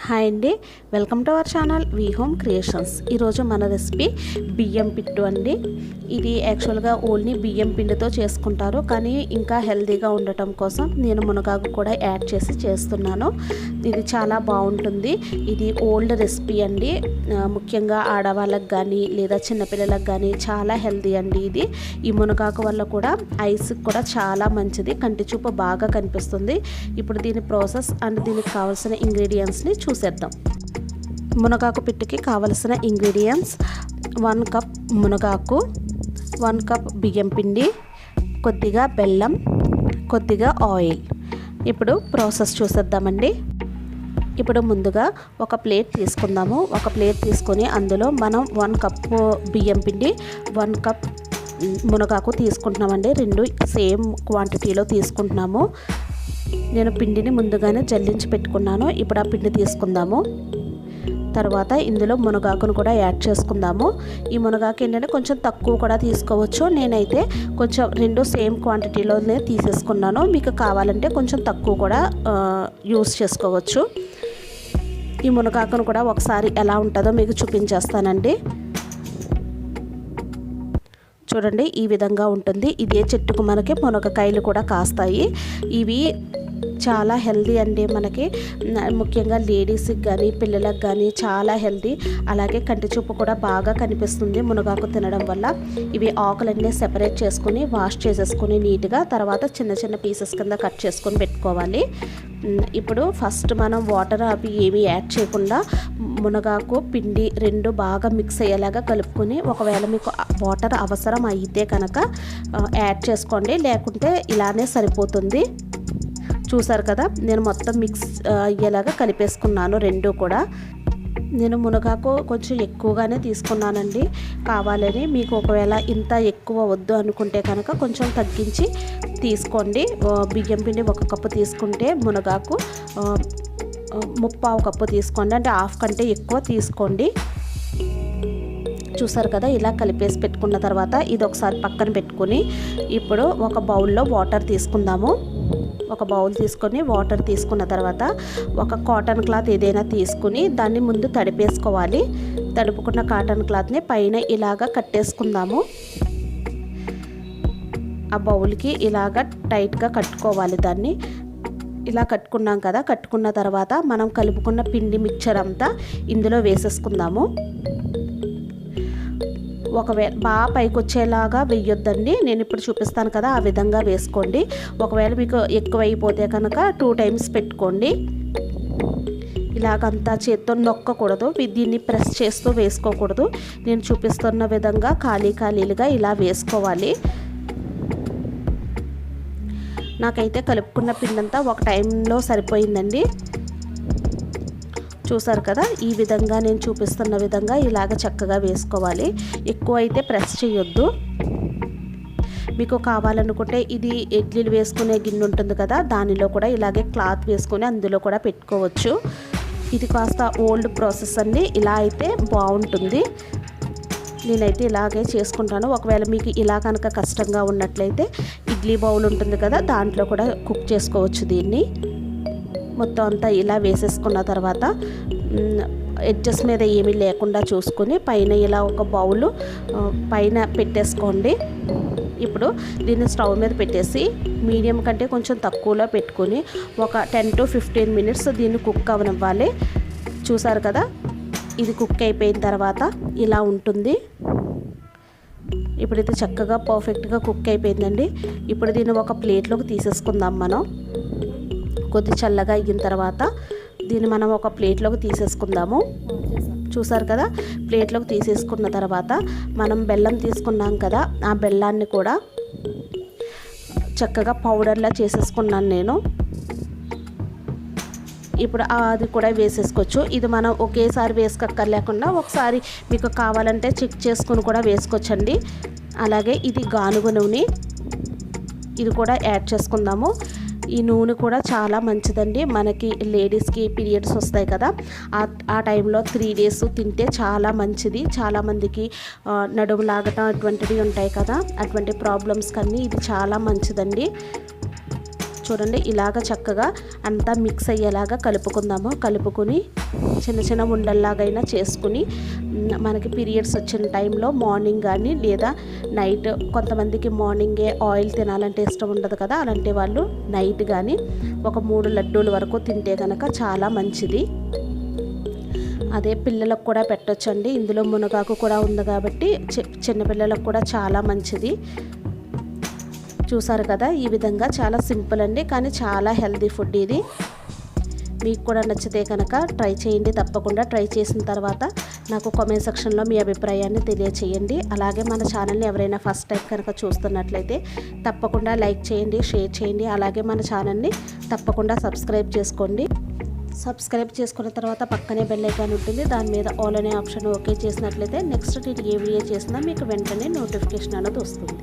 Hi అండి, welcome to our channel home creations. ఈరోజు మన రెసిపీ బియ్యం పిట్టు అండి. ఇది యాక్చువల్గా ఓన్లీ బియ్యం పిండితో చేసుకుంటారు, కానీ ఇంకా హెల్తీగా ఉండటం కోసం నేను మునగాకు కూడా యాడ్ చేసి చేస్తున్నాను. ఇది చాలా బాగుంటుంది. ఇది ఓల్డ్ రెసిపీ అండి. ముఖ్యంగా ఆడవాళ్ళకి కానీ లేదా చిన్నపిల్లలకు కానీ చాలా హెల్తీ అండి. ఇది ఈ మునగాకు వల్ల కూడా ఐస్కి కూడా చాలా మంచిది, కంటి చూపు బాగా కనిపిస్తుంది. ఇప్పుడు దీని ప్రాసెస్ అండ్ దీనికి కావాల్సిన ఇంగ్రీడియంట్స్ని చూసేద్దాం. మునగాకు పిట్టుకి కావలసిన ఇంగ్రీడియంట్స్: 1 కప్ మునగాకు, 1 కప్ బియ్యం పిండి, కొద్దిగా బెల్లం, కొద్దిగా ఆయిల్. ఇప్పుడు ప్రాసెస్ చూసేద్దామండి. ఇప్పుడు ముందుగా ఒక ప్లేట్ తీసుకుందాము. ఒక ప్లేట్ తీసుకొని అందులో మనం 1 కప్పు బియ్యం పిండి, 1 కప్ మునగాకు తీసుకుంటున్నామండి. రెండు సేమ్ క్వాంటిటీలో తీసుకుంటున్నాము. నేను పిండిని ముందుగానే జల్లించి పెట్టుకున్నాను. ఇప్పుడు ఆ పిండి తీసుకుందాము. తర్వాత ఇందులో మునగాకును కూడా యాడ్ చేసుకుందాము. ఈ మునగాకు ఏంటంటే కొంచెం తక్కువ కూడా తీసుకోవచ్చు. నేనైతే కొంచెం రెండు సేమ్ క్వాంటిటీలోనే తీసేసుకున్నాను. మీకు కావాలంటే కొంచెం తక్కువ కూడా యూస్ చేసుకోవచ్చు. ఈ మునగాకును కూడా ఒకసారి ఎలా ఉంటుందో మీకు చూపించేస్తానండి. చూడండి, ఈ విధంగా ఉంటుంది. ఇదే చెట్టుకు మనకి మునగకాయలు కూడా కాస్తాయి. ఇవి చాలా హెల్దీ అండి. మనకి ముఖ్యంగా లేడీస్కి కానీ పిల్లలకు కానీ చాలా హెల్దీ. అలాగే కంటి చూపు కూడా బాగా కనిపిస్తుంది మునగాకు తినడం వల్ల. ఇవి ఆకులన్నీ సెపరేట్ చేసుకుని వాష్ చేసేసుకుని నీట్గా తర్వాత చిన్న చిన్న పీసెస్ కింద కట్ చేసుకొని పెట్టుకోవాలి. ఇప్పుడు ఫస్ట్ మనం వాటర్ అవి ఏమీ యాడ్ చేయకుండా మునగాకు పిండి రెండు బాగా మిక్స్ అయ్యేలాగా కలుపుకొని, ఒకవేళ మీకు వాటర్ అవసరం అయితే కనుక యాడ్ చేసుకోండి, లేకుంటే ఇలానే సరిపోతుంది. చూసారు కదా, నేను మొత్తం మిక్స్ అయ్యేలాగా కలిపేసుకున్నాను రెండు కూడా. నేను మునగాకు కొంచెం ఎక్కువగానే తీసుకున్నానండి కావాలని. మీకు ఒకవేళ ఇంత ఎక్కువ వద్దు అనుకుంటే కనుక కొంచెం తగ్గించి తీసుకోండి. బియ్యం పిండి 1 కప్పు తీసుకుంటే మునగాకు 3/4 కప్పు తీసుకోండి, అంటే హాఫ్ కంటే ఎక్కువ తీసుకోండి. చూసారు కదా, ఇలా కలిపేసి పెట్టుకున్న తర్వాత ఇది ఒకసారి పక్కన పెట్టుకుని ఇప్పుడు ఒక బౌల్లో వాటర్ తీసుకుందాము. ఒక బౌల్ తీసుకొని వాటర్ తీసుకున్న తర్వాత ఒక కాటన్ క్లాత్ ఏదైనా తీసుకుని దాన్ని ముందు తడిపేసుకోవాలి. తడుపుకున్న కాటన్ క్లాత్ని పైన ఇలాగా కట్టేసుకుందాము. ఆ బౌల్కి ఇలాగా టైట్గా కట్టుకోవాలి. దాన్ని ఇలా కట్టుకున్నాం కదా, కట్టుకున్న తర్వాత మనం కలుపుకున్న పిండి మిక్చర్ అంతా ఇందులో వేసేసుకుందాము. ఒకవేళ బాగా పైకి వచ్చేలాగా వేయొద్దండి, నేను ఇప్పుడు చూపిస్తాను కదా ఆ విధంగా వేసుకోండి. ఒకవేళ మీకు ఎక్కువ అయిపోతే కనుక 2 టైమ్స్ పెట్టుకోండి. ఇలాగంతా చేత్తో నొక్కకూడదు, దీన్ని ప్రెస్ చేస్తూ వేసుకోకూడదు. నేను చూపిస్తున్న విధంగా ఖాళీలుగా ఇలా వేసుకోవాలి. నాకైతే కలుపుకున్న పిండంతా ఒక టైంలో సరిపోయిందండి. చూసారు కదా, ఈ విధంగా నేను చూపిస్తున్న విధంగా ఇలాగ చక్కగా వేసుకోవాలి. ఎక్కువ అయితే ప్రెస్ చేయొద్దు. మీకు కావాలనుకుంటే ఇది ఇడ్లీలు వేసుకునే గిన్నె ఉంటుంది కదా, దానిలో కూడా ఇలాగే క్లాత్ వేసుకొని అందులో కూడా పెట్టుకోవచ్చు. ఇది కాస్త ఓల్డ్ ప్రాసెస్ అండి. ఇలా అయితే బాగుంటుంది. నేనైతే ఇలాగే చేసుకుంటాను. ఒకవేళ మీకు ఇలా కనుక కష్టంగా ఉన్నట్లయితే ఇడ్లీ బౌల్ ఉంటుంది కదా, దాంట్లో కూడా కుక్ చేసుకోవచ్చు. దీన్ని మొత్తం అంతా ఇలా వేసేసుకున్న తర్వాత ఎడ్జెస్ మీద ఏమీ లేకుండా చూసుకొని పైన ఇలా ఒక బౌలు పైన పెట్టేసుకోండి. ఇప్పుడు దీన్ని స్టవ్ మీద పెట్టేసి మీడియం కంటే కొంచెం తక్కువలో పెట్టుకొని ఒక 10 to 15 మినిట్స్ దీన్ని కుక్ అవనివ్వాలి. చూసారు కదా, ఇది కుక్ అయిపోయిన తర్వాత ఇలా ఉంటుంది. ఇప్పుడు ఇది చక్కగా పర్ఫెక్ట్గా కుక్ అయిపోయిందండి. ఇప్పుడు దీన్ని ఒక ప్లేట్లోకి తీసేసుకుందాం మనం. కొద్ది చల్లగా అయిన తర్వాత దీన్ని మనం ఒక ప్లేట్లోకి తీసేసుకుందాము. చూసారు కదా, ప్లేట్లోకి తీసేసుకున్న తర్వాత మనం బెల్లం తీసుకున్నాం కదా, ఆ బెల్లాన్ని కూడా చక్కగా పౌడర్లా చేసేసుకున్నాను నేను. ఇప్పుడు అది కూడా వేసేసుకోవచ్చు. ఇది మనం ఒకేసారి వేసుకోక్కర్లేకుండా ఒకసారి మీకు కావాలంటే చెక్ చేసుకుని కూడా వేసుకోవచ్చండి. అలాగే ఇది గానుగ నూనె, ఇది కూడా యాడ్ చేసుకుందాము. ఈ నూనె కూడా చాలా మంచిదండి. మనకి లేడీస్కి పీరియడ్స్ వస్తాయి కదా, ఆ టైంలో 3 days తింటే చాలా మంచిది. చాలామందికి నడుము లాగటం అటువంటివి ఉంటాయి కదా, అటువంటి ప్రాబ్లమ్స్ కన్నీ ఇది చాలా మంచిదండి. చూడండి ఇలాగ చక్కగా అంతా మిక్స్ అయ్యేలాగా కలుపుకుందాము. కలుపుకొని చిన్న చిన్న ఉండల్లాగైనా చేసుకుని మనకి పీరియడ్స్ వచ్చిన టైంలో మార్నింగ్ కానీ లేదా నైట్, కొంతమందికి మార్నింగే ఆయిల్ తినాలంటే ఇష్టం ఉండదు కదా, అలాంటి వాళ్ళు నైట్ కానీ ఒక 3 లడ్డూల వరకు తింటే కనుక చాలా మంచిది. అదే పిల్లలకు కూడా పెట్టొచ్చండి. ఇందులో మునగాకు కూడా ఉంది కాబట్టి చిన్నపిల్లలకు కూడా చాలా మంచిది. చూసారు కదా, ఈ విధంగా చాలా సింపుల్ అండి, కానీ చాలా హెల్తీ ఫుడ్ ఇది. మీకు కూడా నచ్చితే కనుక ట్రై చేయండి. తప్పకుండా ట్రై చేసిన తర్వాత నాకు కామెంట్ సెక్షన్లో మీ అభిప్రాయాన్ని తెలియచేయండి. అలాగే మన ఛానల్ని ఎవరైనా ఫస్ట్ టైం కనుక చూస్తున్నట్లయితే తప్పకుండా లైక్ చేయండి, షేర్ చేయండి. అలాగే మన ఛానల్ని తప్పకుండా సబ్స్క్రైబ్ చేసుకోండి. సబ్స్క్రైబ్ చేసుకున్న తర్వాత పక్కనే బెల్ ఐకాన్ ఉంటుంది, దాని మీద ఆల్ అనే ఆప్షన్ ఓకే చేసినట్లయితే నెక్స్ట్ నేను ఏ వీడియో చేసినా మీకు వెంటనే నోటిఫికేషన్ అనేది వస్తుంది.